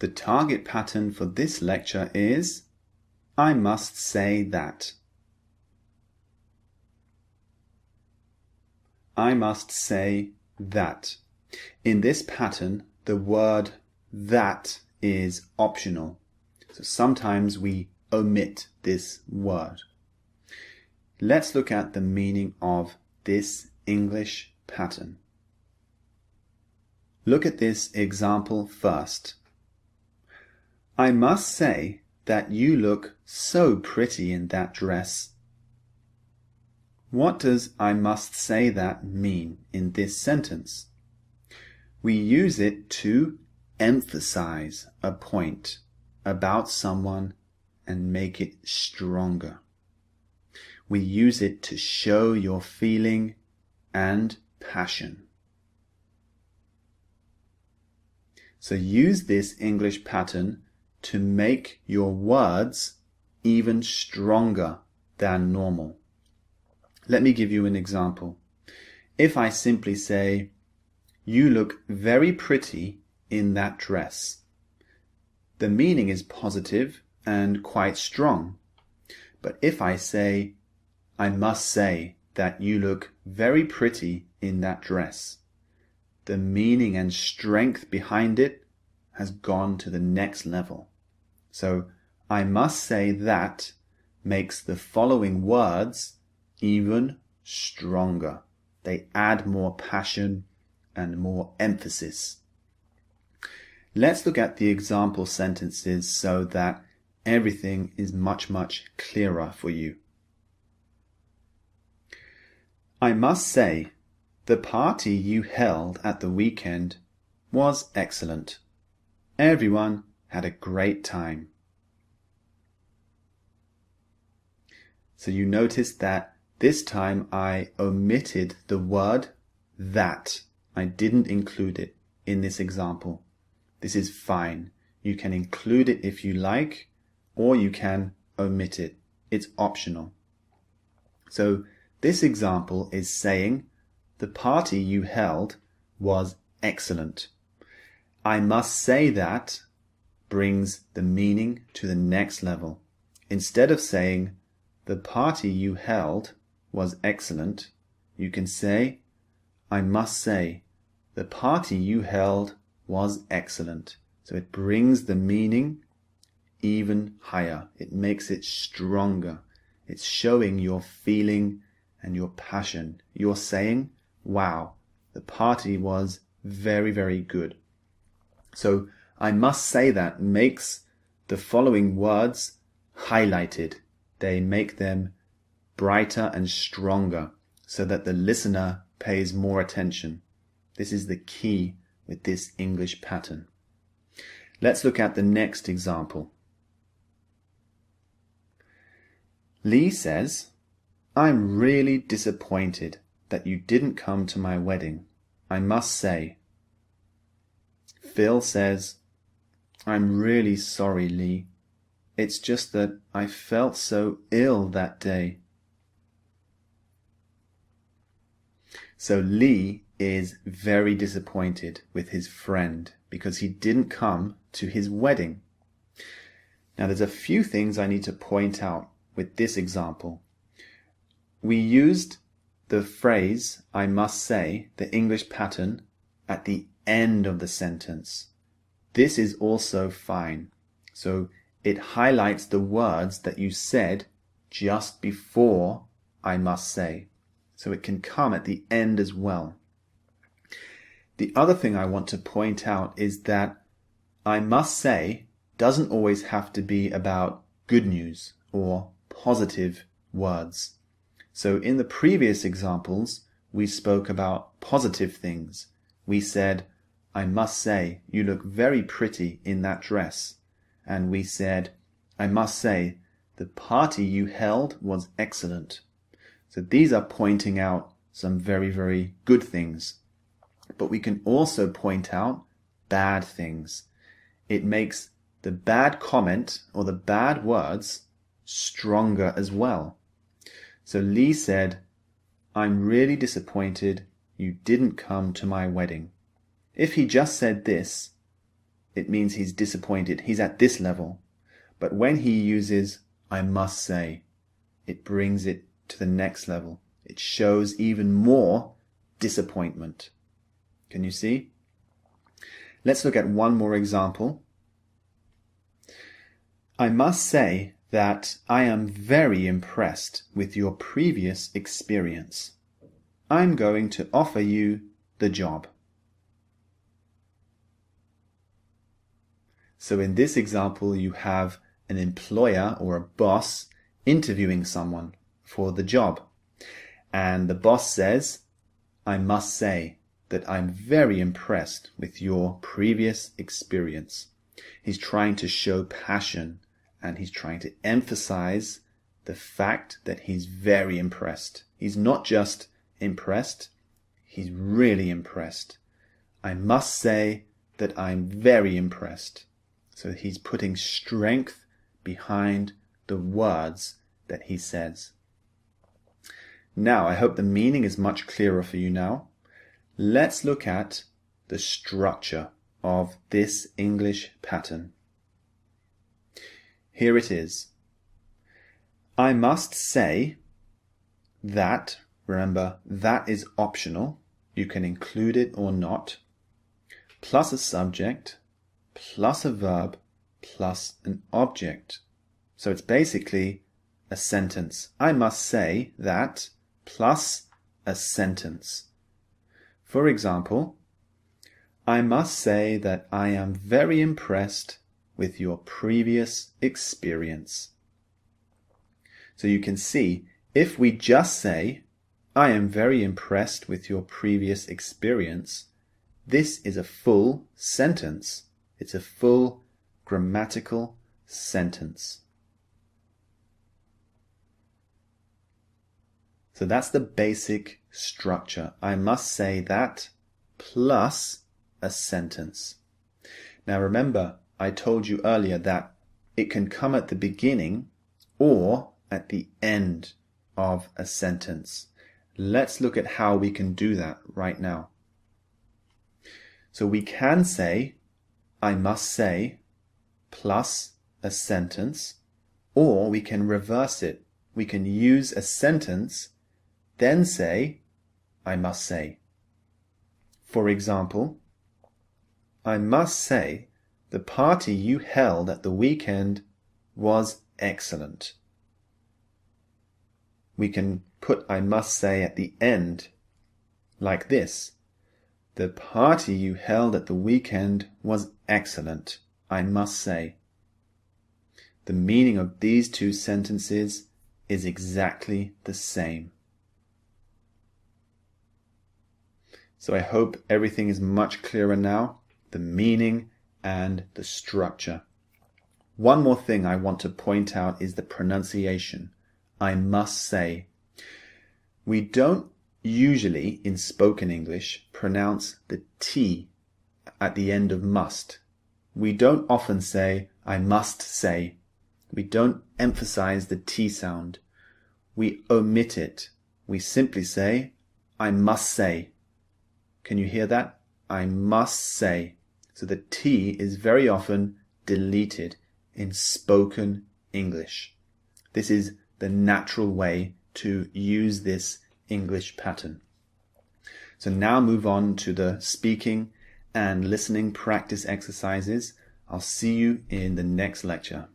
The target pattern for this lecture is I must say that. I must say that. In this pattern, the word that is optional. So sometimes we omit this word. Let's look at the meaning of this English pattern. Look at this example first. I must say that you look so pretty in that dress. What does I must say that mean in this sentence? We use it to emphasize a point about someone and make it stronger. We use it to show your feeling and passion. So use this English pattern to make your words even stronger than normal. Let me give you an example. If I simply say, you look very pretty in that dress, the meaning is positive and quite strong. But if I say, I must say that you look very pretty in that dress, the meaning and strength behind it has gone to the next level. So, I must say that makes the following words even stronger. They add more passion and more emphasis. Let's look at the example sentences so that everything is much clearer for you. I must say, the party you held at the weekend was excellent. Everyone had a great time. So you notice that this time I omitted the word that. I didn't include it in this example. This is fine. You can include it if you like, or you can omit it. It's optional. So this example is saying the party you held was excellent. I must say that brings the meaning to the next level. Instead of saying the party you held was excellent, you can say, I must say the party you held was excellent. So it brings the meaning even higher. It makes it stronger. It's showing your feeling and your passion. You're saying, wow, the party was very good. So I must say that makes the following words highlighted. They make them brighter and stronger so that the listener pays more attention. This is the key with this English pattern. Let's look at the next example. Lee says, I'm really disappointed that you didn't come to my wedding. I must say. Phil says, I'm really sorry, Lee. It's just that I felt so ill that day. So Lee is very disappointed with his friend because he didn't come to his wedding. Now there's a few things I need to point out with this example. We used the phrase, I must say, the English pattern, at the end of the sentence. This is also fine. So it highlights the words that you said just before I must say. So it can come at the end as well. The other thing I want to point out is that I must say doesn't always have to be about good news or positive words. So in the previous examples, we spoke about positive things. We said, I must say, you look very pretty in that dress. And we said, I must say, the party you held was excellent. So these are pointing out some very good things. But we can also point out bad things. It makes the bad comment or the bad words stronger as well. So Lee said, I'm really disappointed you didn't come to my wedding. If he just said this, it means he's disappointed. He's at this level. But when he uses I must say, it brings it to the next level. It shows even more disappointment. Can you see? Let's look at one more example. I must say that I am very impressed with your previous experience. I'm going to offer you the job. So in this example, you have an employer or a boss interviewing someone for the job. And the boss says, I must say that I'm very impressed with your previous experience. He's trying to show passion and he's trying to emphasize the fact that he's very impressed. He's not just impressed, he's really impressed. I must say that I'm very impressed. So he's putting strength behind the words that he says. Now, I hope the meaning is much clearer for you now. Let's look at the structure of this English pattern. Here it is. I must say that, remember, that is optional. You can include it or not, plus a subject, plus a verb, plus an object. So it's basically a sentence. I must say that plus a sentence. For example, I must say that I am very impressed with your previous experience. So you can see, if we just say, I am very impressed with your previous experience, this is a full sentence. It's a full grammatical sentence. So that's the basic structure. I must say that plus a sentence. Now remember, I told you earlier that it can come at the beginning or at the end of a sentence. Let's look at how we can do that right now. So we can say, I must say, plus a sentence, or we can reverse it. We can use a sentence, then say, I must say. For example, I must say, the party you held at the weekend was excellent. We can put I must say at the end like this. The party you held at the weekend was excellent, I must say. The meaning of these two sentences is exactly the same. So I hope everything is much clearer now, the meaning and the structure. One more thing I want to point out is the pronunciation. I must say. We don't usually, in spoken English, pronounce the T at the end of must. We don't often say, I must say. We don't emphasize the T sound. We omit it. We simply say, I must say. Can you hear that? I must say. So the T is very often deleted in spoken English. This is the natural way to use this English pattern. So now move on to the speaking and listening practice exercises. I'll see you in the next lecture.